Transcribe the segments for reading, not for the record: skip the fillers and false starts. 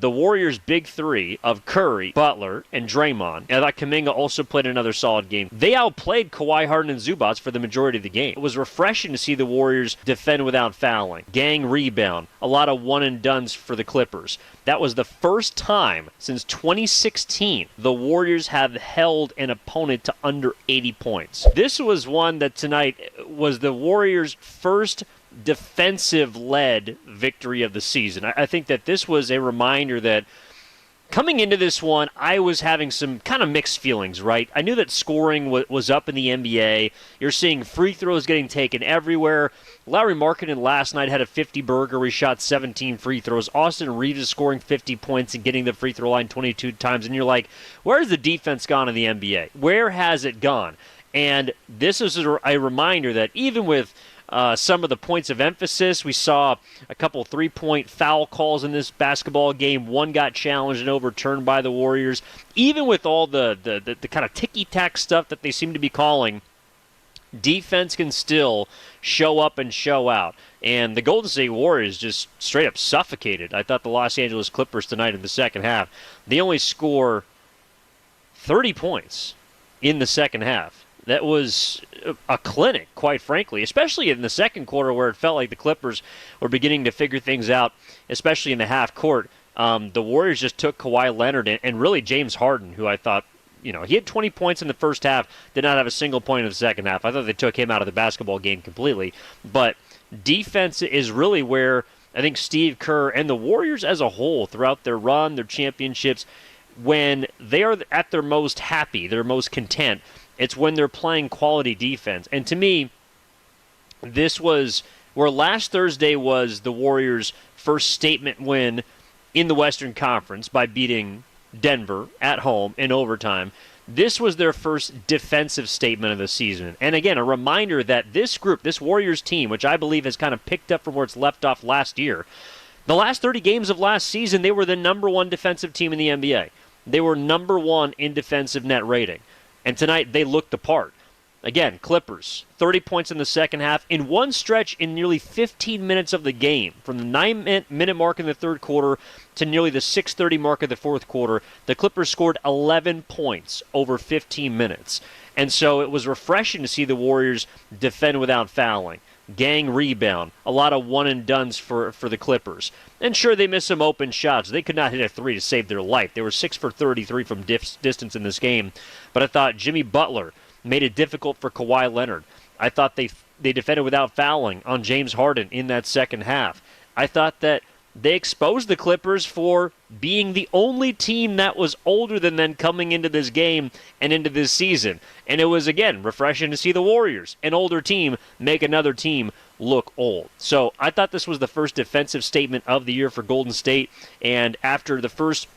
The Warriors' big three of Curry, Butler, and Draymond, and I thought Kuminga also played another solid game. They outplayed Kawhi, Harden, and Zubac for the majority of the game. It was refreshing to see the Warriors defend without fouling, gang rebound, a lot of one-and-dones for the Clippers. That was the first time since 2016 the Warriors have held an opponent to under 80 points. This was one that tonight was the Warriors' first defensive-led victory of the season. I think that this was a reminder that coming into this one, I was having some kind of mixed feelings, right? I knew that scoring was up in the NBA. You're seeing free throws getting taken everywhere. Lauri Markkanen last night had a 50-burger. He shot 17 free throws. Austin Reeves is scoring 50 points and getting the free throw line 22 times. And you're like, where's the defense gone in the NBA? Where has it gone? And this is a reminder that even with some of the points of emphasis, we saw a couple three-point foul calls in this basketball game. One got challenged and overturned by the Warriors. Even with all the kind of ticky-tack stuff that they seem to be calling, defense can still show up and show out. And the Golden State Warriors just straight up suffocated. I thought the Los Angeles Clippers tonight in the second half, they only score 30 points in the second half. That was a clinic, quite frankly, especially in the second quarter where it felt like the Clippers were beginning to figure things out, especially in the half court. The Warriors just took Kawhi Leonard and really James Harden, who I thought, he had 20 points in the first half, did not have a single point in the second half. I thought they took him out of the basketball game completely. But defense is really where I think Steve Kerr and the Warriors as a whole throughout their run, their championships, when they are at their most happy, their most content, it's when they're playing quality defense. And to me, this was where last Thursday was the Warriors' first statement win in the Western Conference by beating Denver at home in overtime. This was their first defensive statement of the season. And again, a reminder that this group, this Warriors team, which I believe has kind of picked up from where it's left off last year, the last 30 games of last season, they were the number one defensive team in the NBA. They were number one in defensive net rating. And tonight, they looked the part. Again, Clippers, 30 points in the second half. In one stretch, in nearly 15 minutes of the game, from the 9-minute mark in the third quarter to nearly the 6:30 mark of the fourth quarter, the Clippers scored 11 points over 15 minutes. And so it was refreshing to see the Warriors defend without fouling. Gang rebound, a lot of one-and-dones for the Clippers. And sure, they missed some open shots. They could not hit a three to save their life. They were 6 for 33 from distance in this game. But I thought Jimmy Butler made it difficult for Kawhi Leonard. I thought they defended without fouling on James Harden in that second half. I thought that they exposed the Clippers for being the only team that was older than them coming into this game and into this season. And it was, again, refreshing to see the Warriors, an older team, make another team look old. So I thought this was the first defensive statement of the year for Golden State. And after the first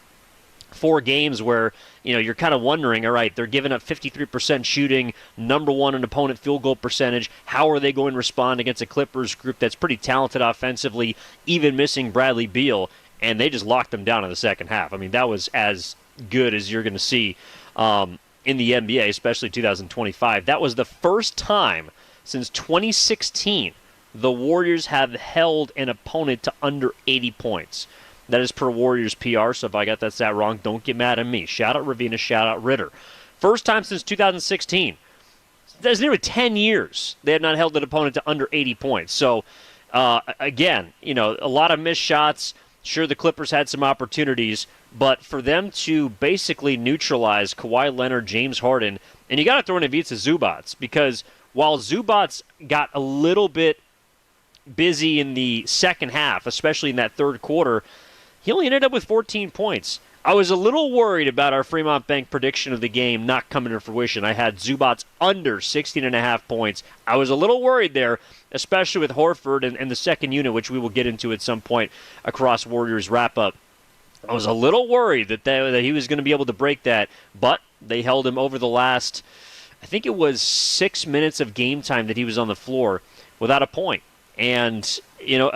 4 games where, you're kind of wondering, all right, they're giving up 53% shooting, number one in opponent field goal percentage. How are they going to respond against a Clippers group that's pretty talented offensively, even missing Bradley Beal? And they just locked them down in the second half. I mean, that was as good as you're going to see in the NBA, especially 2025. That was the first time since 2016 the Warriors have held an opponent to under 80 points. That is per Warriors PR, so if I got that stat wrong, don't get mad at me. Shout out Ravina, shout out Ritter. First time since 2016. That's nearly 10 years they have not held an opponent to under 80 points. So, again, a lot of missed shots. Sure, the Clippers had some opportunities, but for them to basically neutralize Kawhi Leonard, James Harden, and you got to throw in Ivica Zubac, because while Zubac got a little bit busy in the second half, especially in that third quarter, he only ended up with 14 points. I was a little worried about our Fremont Bank prediction of the game not coming to fruition. I had Zubac under 16.5 points. I was a little worried there, especially with Horford and the second unit, which we will get into at some point across Warriors wrap-up. I was a little worried that he was going to be able to break that, but they held him over the last, I think it was 6 minutes of game time that he was on the floor without a point. And,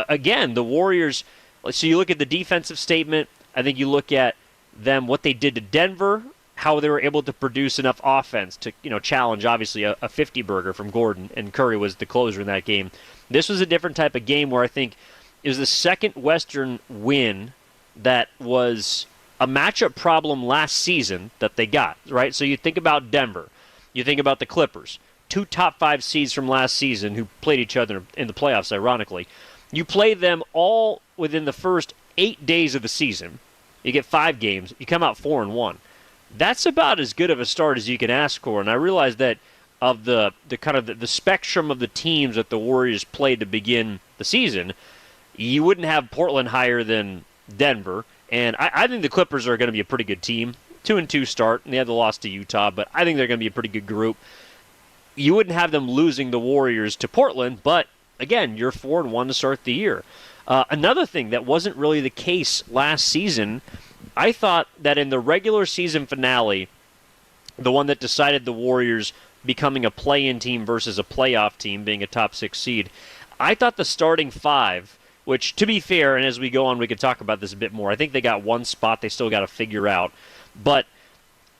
again, the Warriors, so you look at the defensive statement, I think you look at them, what they did to Denver, how they were able to produce enough offense to, challenge, obviously, a 50-burger from Gordon, and Curry was the closer in that game. This was a different type of game where I think it was the second Western win that was a matchup problem last season that they got, right? So you think about Denver. You think about the Clippers. Two top 5 seeds from last season who played each other in the playoffs, ironically. You play them all within the first 8 days of the season. You get 5 games. You come out 4-1. That's about as good of a start as you can ask for. And I realize that of the kind of the spectrum of the teams that the Warriors played to begin the season, you wouldn't have Portland higher than Denver. And I think the Clippers are going to be a pretty good team. 2-2 start, and they had the loss to Utah, but I think they're going to be a pretty good group. You wouldn't have them losing the Warriors to Portland, but again, you're 4-1 to start the year. Another thing that wasn't really the case last season, I thought that in the regular season finale, the one that decided the Warriors becoming a play-in team versus a playoff team, being a top 6 seed, I thought the starting 5, which, to be fair, and as we go on, we could talk about this a bit more, I think they got one spot they still got to figure out. But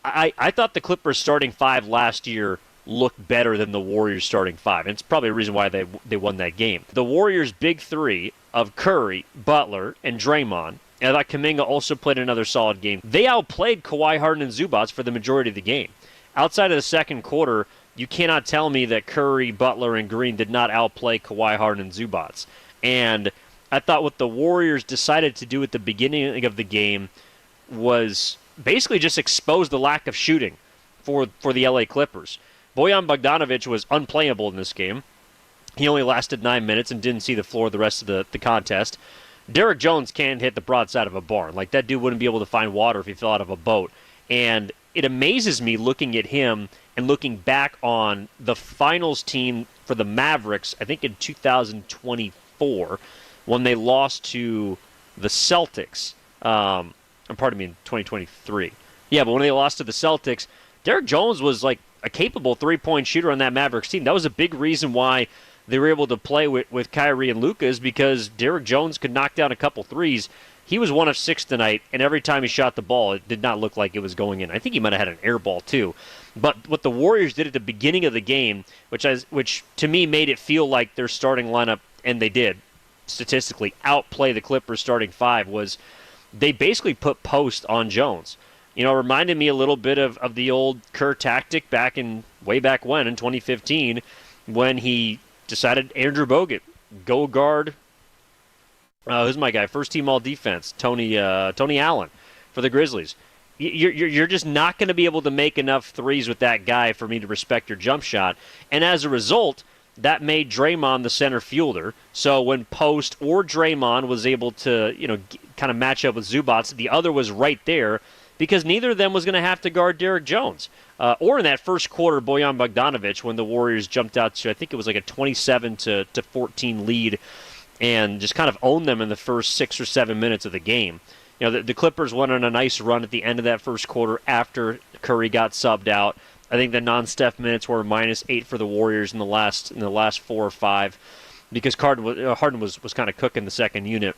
I thought the Clippers starting 5 last year looked better than the Warriors starting 5. And it's probably a reason why they won that game. The Warriors' big 3 of Curry, Butler, and Draymond, and I thought Kuminga also played another solid game. They outplayed Kawhi, Harden, and Zubac for the majority of the game. Outside of the second quarter, you cannot tell me that Curry, Butler, and Green did not outplay Kawhi, Harden, and Zubac. And I thought what the Warriors decided to do at the beginning of the game was basically just expose the lack of shooting for the LA Clippers. Bojan Bogdanovic was unplayable in this game. He only lasted 9 minutes and didn't see the floor the rest of the contest. Derrick Jones can't hit the broadside of a barn. Like, that dude wouldn't be able to find water if he fell out of a boat. And it amazes me looking at him and looking back on the finals team for the Mavericks, I think in 2024, when they lost to the Celtics. In 2023. Yeah, but when they lost to the Celtics, Derrick Jones was like a capable three-point shooter on that Mavericks team. That was a big reason why they were able to play with Kyrie and Luka, is because Derrick Jones could knock down a couple threes. He was 1 of 6 tonight, and every time he shot the ball, it did not look like it was going in. I think he might have had an air ball too. But what the Warriors did at the beginning of the game, which to me made it feel like their starting lineup, and they did, statistically, outplay the Clippers starting 5, was they basically put Post on Jones. You know, it reminded me a little bit of the old Kerr tactic way back when, in 2015, when he decided Andrew Bogut, go guard, who's my guy, first team all defense, Tony Allen for the Grizzlies. You're just not going to be able to make enough threes with that guy for me to respect your jump shot. And as a result, that made Draymond the center fielder. So when Post or Draymond was able to, kind of match up with Zubac, the other was right there because neither of them was going to have to guard Derrick Jones. Or in that first quarter, Bojan Bogdanovic, when the Warriors jumped out to, I think it was like a 27-14 lead, and just kind of owned them in the first 6 or 7 minutes of the game. The Clippers went on a nice run at the end of that first quarter after Curry got subbed out. I think the non-Steph minutes were -8 for the Warriors in the last 4 or 5, because Harden was kind of cooking the second unit.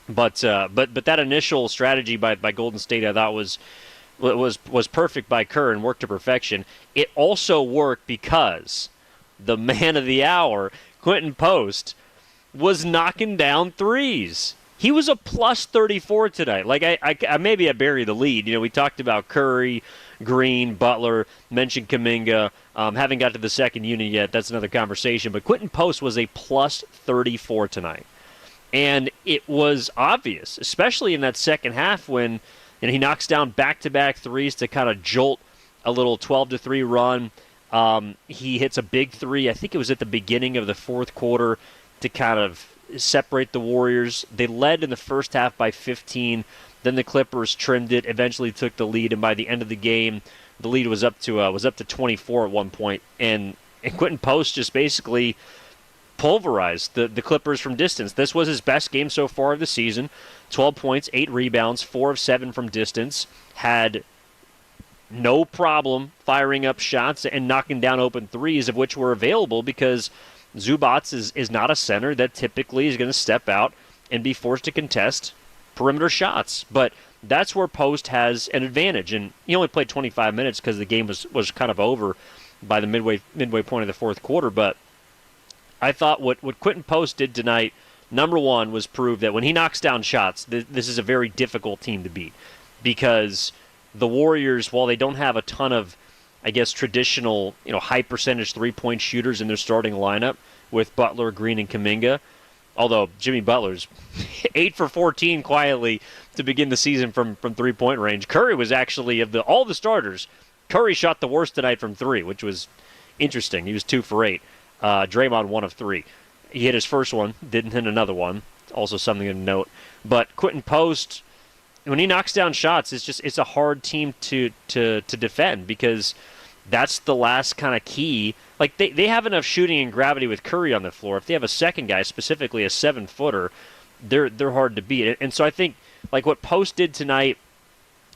But that initial strategy by Golden State, I thought was perfect by Kerr and worked to perfection. It also worked because the man of the hour, Quintin Post, was knocking down threes. He was a plus 34 tonight. Like, I maybe I buried the lead. We talked about Curry, Green, Butler, mentioned Kuminga. Haven't got to the second unit yet. That's another conversation. But Quintin Post was a plus 34 tonight. And it was obvious, especially in that second half when he knocks down back-to-back threes to kind of jolt a little 12-3 run. He hits a big three. I think it was at the beginning of the fourth quarter to kind of separate the Warriors. They led in the first half by 15. Then the Clippers trimmed it, eventually took the lead, and by the end of the game, the lead was up to 24 at one point. And Quintin Post just basically pulverized the Clippers from distance. This was his best game so far of the season. 12 points, 8 rebounds, 4 of 7 from distance. Had no problem firing up shots and knocking down open threes, of which were available because Zubac is not a center that typically is going to step out and be forced to contest perimeter shots. But that's where Post has an advantage. And he only played 25 minutes because the game was kind of over by the midway point of the fourth quarter. But I thought what Quintin Post did tonight Number one was prove that when he knocks down shots, this is a very difficult team to beat, because the Warriors, while they don't have a ton of, I guess, traditional, high percentage three-point shooters in their starting lineup with Butler, Green, and Kuminga, although Jimmy Butler's 8 for 14 quietly to begin the season from three-point range. Curry was actually, of all the starters, Curry shot the worst tonight from three, which was interesting. He was 2 for 8. Draymond 1 of 3. He hit his first one, didn't hit another one. Also something to note. But Quintin Post, when he knocks down shots, it's a hard team to defend, because that's the last kind of key. Like, they have enough shooting and gravity with Curry on the floor. If they have a second guy, specifically a 7-footer, they're hard to beat. And so I think, like, what Post did tonight,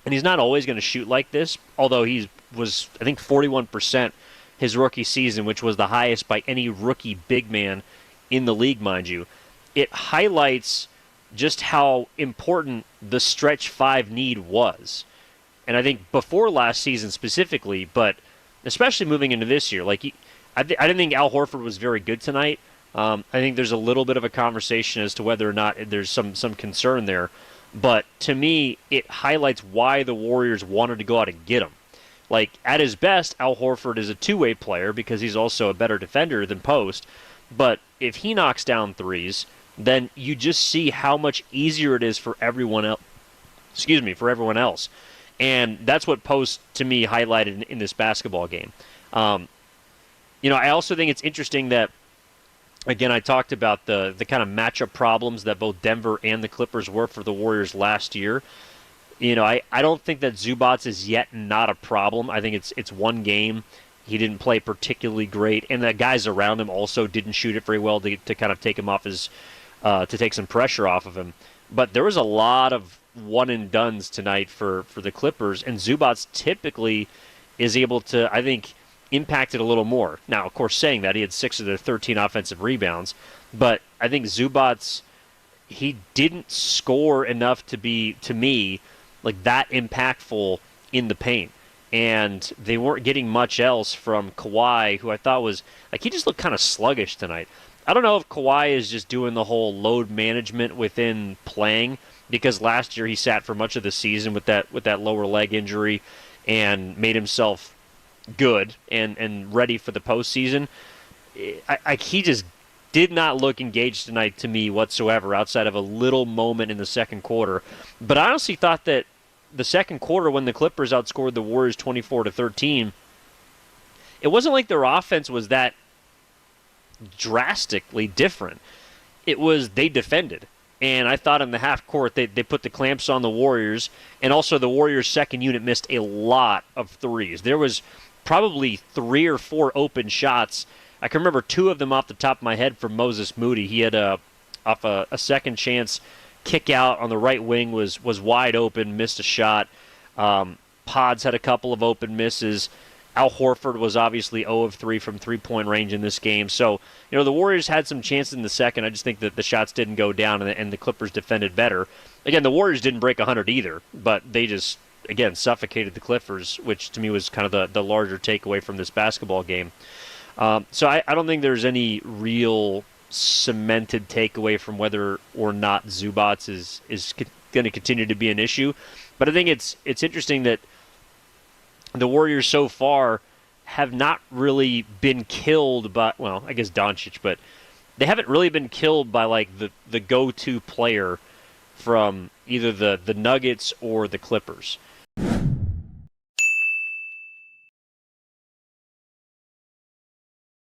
and he's not always going to shoot like this, although he was, I think, 41% his rookie season, which was the highest by any rookie big man in the league, mind you. It highlights just how important the stretch 5 need was. And I think before last season specifically, but especially moving into this year, like, I didn't think Al Horford was very good tonight. I think there's a little bit of a conversation as to whether or not there's some concern there. But to me, it highlights why the Warriors wanted to go out and get him. Like, at his best, Al Horford is a two-way player because he's also a better defender than Post. But if he knocks down threes, then you just see how much easier it is for everyone else. For everyone else. And that's what Post, to me, highlighted in this basketball game. I also think it's interesting that, again, I talked about the kind of matchup problems that both Denver and the Clippers were for the Warriors last year. I don't think that Zubac is yet not a problem. I think it's one game. He didn't play particularly great, and the guys around him also didn't shoot it very well to kind of take him off to take some pressure off of him. But there was a lot of one-and-dones tonight for the Clippers, and Zubac typically is able to, I think, impact it a little more. Now, of course, saying that, he had 6 of their 13 offensive rebounds, but I think Zubac, he didn't score enough to be, to me, like, that impactful in the paint. And they weren't getting much else from Kawhi, who I thought was, like, he just looked kind of sluggish tonight. I don't know if Kawhi is just doing the whole load management within playing, because last year he sat for much of the season with that lower leg injury and made himself good and ready for the postseason. He just did not look engaged tonight to me whatsoever, outside of a little moment in the second quarter. But I honestly thought that the second quarter, when the Clippers outscored the Warriors 24-13, it wasn't like their offense was that drastically different. It was they defended. And I thought in the half court they put the clamps on the Warriors, and also the Warriors' second unit missed a lot of threes. There was probably 3 or 4 open shots. I can remember 2 of them off the top of my head from Moses Moody. He had off a second chance kick out on the right wing was wide open, missed a shot. Pods had a couple of open misses. Al Horford was obviously 0 of 3 from three-point range in this game. So, the Warriors had some chances in the second. I just think that the shots didn't go down, and the Clippers defended better. Again, the Warriors didn't break 100 either, but they just, again, suffocated the Clippers, which to me was kind of the larger takeaway from this basketball game. So I don't think there's any real cemented takeaway from whether or not Zubac is going to continue to be an issue. But I think it's interesting that the Warriors so far have not really been killed by, well, I guess Doncic, but they haven't really been killed by, like, the go-to player from either the Nuggets or the Clippers.